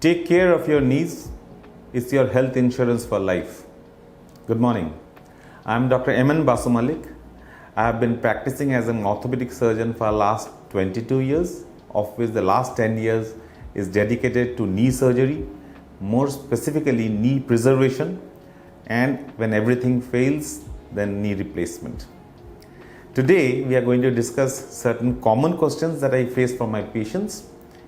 Take care of your knees. It's your health insurance for life. Good morning. I'm Dr. Nath Basu Mallick. I have been practicing as an orthopedic surgeon for the last 22 years, of which the last 10 years is dedicated to knee surgery, more specifically knee preservation, and when everything fails, then knee replacement. Today, we are going to discuss certain common questions that I face from my patients,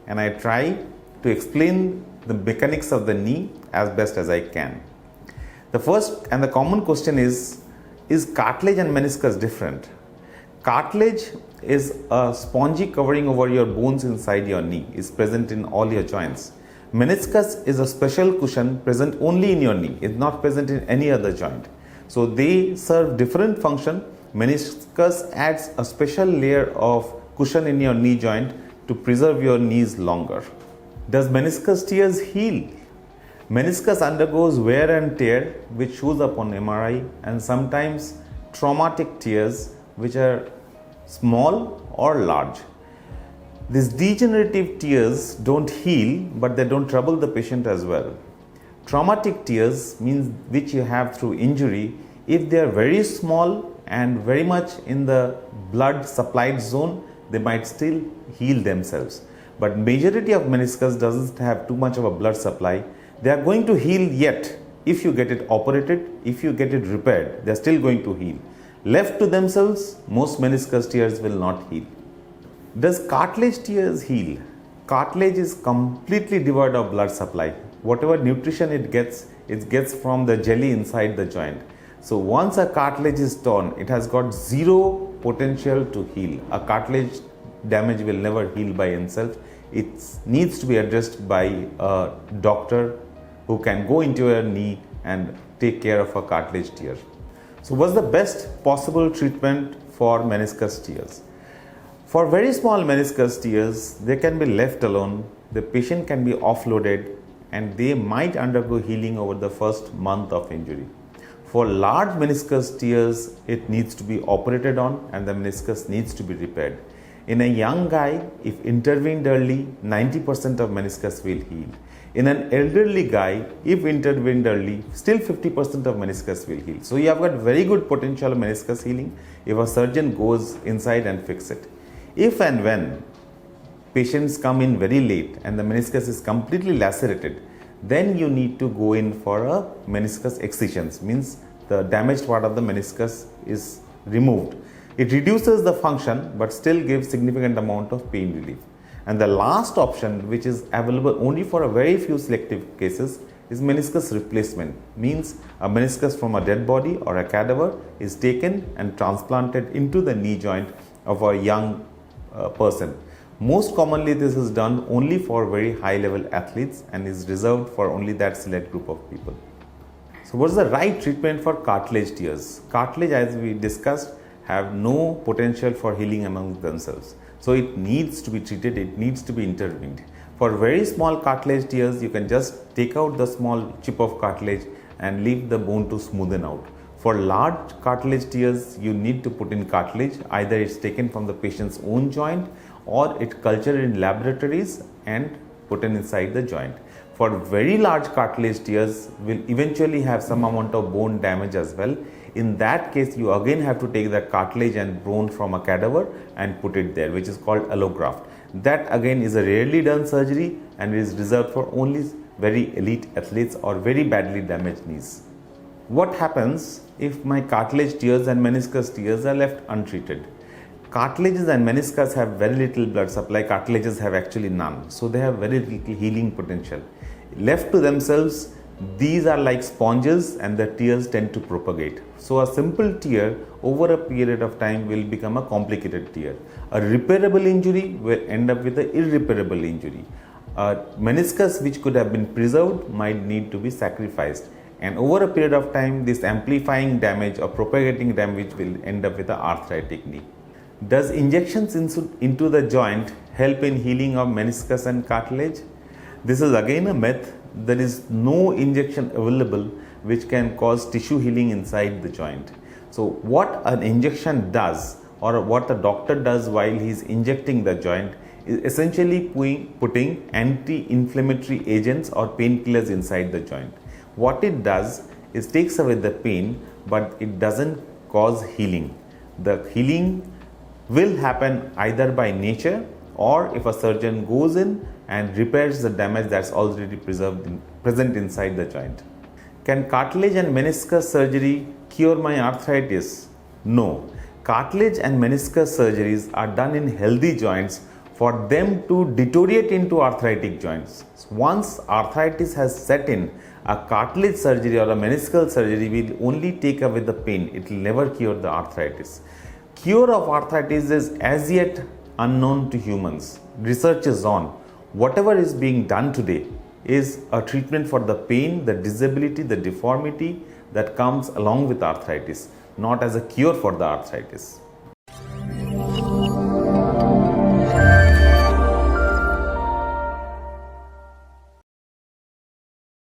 and I try to explain the mechanics of the knee as best as I can. The first and the common question is cartilage and meniscus different? Cartilage is a spongy covering over your bones inside your knee. It's present in all your joints. Meniscus is a special cushion present only in your knee. It's not present in any other joint. So they serve different function. Meniscus adds a special layer of cushion in your knee joint to preserve your knees longer. Does meniscus tears heal? Meniscus undergoes wear and tear, which shows up on MRI, and sometimes traumatic tears, which are small or large. These degenerative tears don't heal, but they don't trouble the patient as well. Traumatic tears means which you have through injury. If they are very small and very much in the blood supplied zone, they might still heal themselves. But majority of meniscus doesn't have too much of a blood supply. They are going to heal yet. If you get it operated, if you get it repaired, they are still going to heal. Left to themselves, most meniscus tears will not heal. Does cartilage tears heal? Cartilage is completely devoid of blood supply. Whatever nutrition it gets from the jelly inside the joint. So once a cartilage is torn, it has got zero potential to heal. A cartilage damage will never heal by itself. It needs to be addressed by a doctor who can go into your knee and take care of a cartilage tear. So what's the best possible treatment for meniscus tears? For very small meniscus tears, they can be left alone. The patient can be offloaded and they might undergo healing over the first month of injury. For large meniscus tears, it needs to be operated on and the meniscus needs to be repaired. In a young guy, if intervened early, 90% of meniscus will heal. In an elderly guy, if intervened early, still 50% of meniscus will heal. So you have got very good potential of meniscus healing if a surgeon goes inside and fix it. If and when patients come in very late and the meniscus is completely lacerated, then you need to go in for a meniscus excision, means the damaged part of the meniscus is removed. It reduces the function but still gives significant amount of pain relief. And the last option, which is available only for a very few selective cases, is meniscus replacement. Means a meniscus from a dead body or a cadaver is taken and transplanted into the knee joint of a young person. Most commonly this is done only for very high level athletes and is reserved for only that select group of people. So what is the right treatment for cartilage tears? Cartilage, as we discussed, have no potential for healing among themselves. So it needs to be treated, it needs to be intervened. For very small cartilage tears, you can just take out the small chip of cartilage and leave the bone to smoothen out. For large cartilage tears, you need to put in cartilage. Either it's taken from the patient's own joint or it cultured in laboratories and put in inside the joint. For very large cartilage tears, will eventually have some amount of bone damage as well. In that case, you again have to take the cartilage and bone from a cadaver and put it there, which is called allograft. That again is a rarely done surgery and is reserved for only very elite athletes or very badly damaged knees. What happens if my cartilage tears and meniscus tears are left untreated? Cartilages and meniscus have very little blood supply. Cartilages have actually none. So they have very little healing potential. Left to themselves, these are like sponges and the tears tend to propagate. So a simple tear over a period of time will become a complicated tear. A repairable injury will end up with an irreparable injury. A meniscus which could have been preserved might need to be sacrificed. And over a period of time, this amplifying damage or propagating damage will end up with an arthritic knee. Does injections into the joint help in healing of meniscus and cartilage? This is again a myth. There is no injection available which can cause tissue healing inside the joint. So what an injection does or what the doctor does while he is injecting the joint is essentially putting anti-inflammatory agents or painkillers inside the joint. What it does is takes away the pain, but it doesn't cause healing. The healing will happen either by nature or if a surgeon goes in and repairs the damage that's already present inside the joint. Can cartilage and meniscus surgery cure my arthritis? No. Cartilage and meniscus surgeries are done in healthy joints for them to deteriorate into arthritic joints. Once arthritis has set in, a cartilage surgery or a meniscal surgery will only take away the pain. It will never cure the arthritis. Cure of arthritis is as yet unknown to humans. Research is on. Whatever is being done today is a treatment for the pain, the disability, the deformity that comes along with arthritis, not as a cure for the arthritis.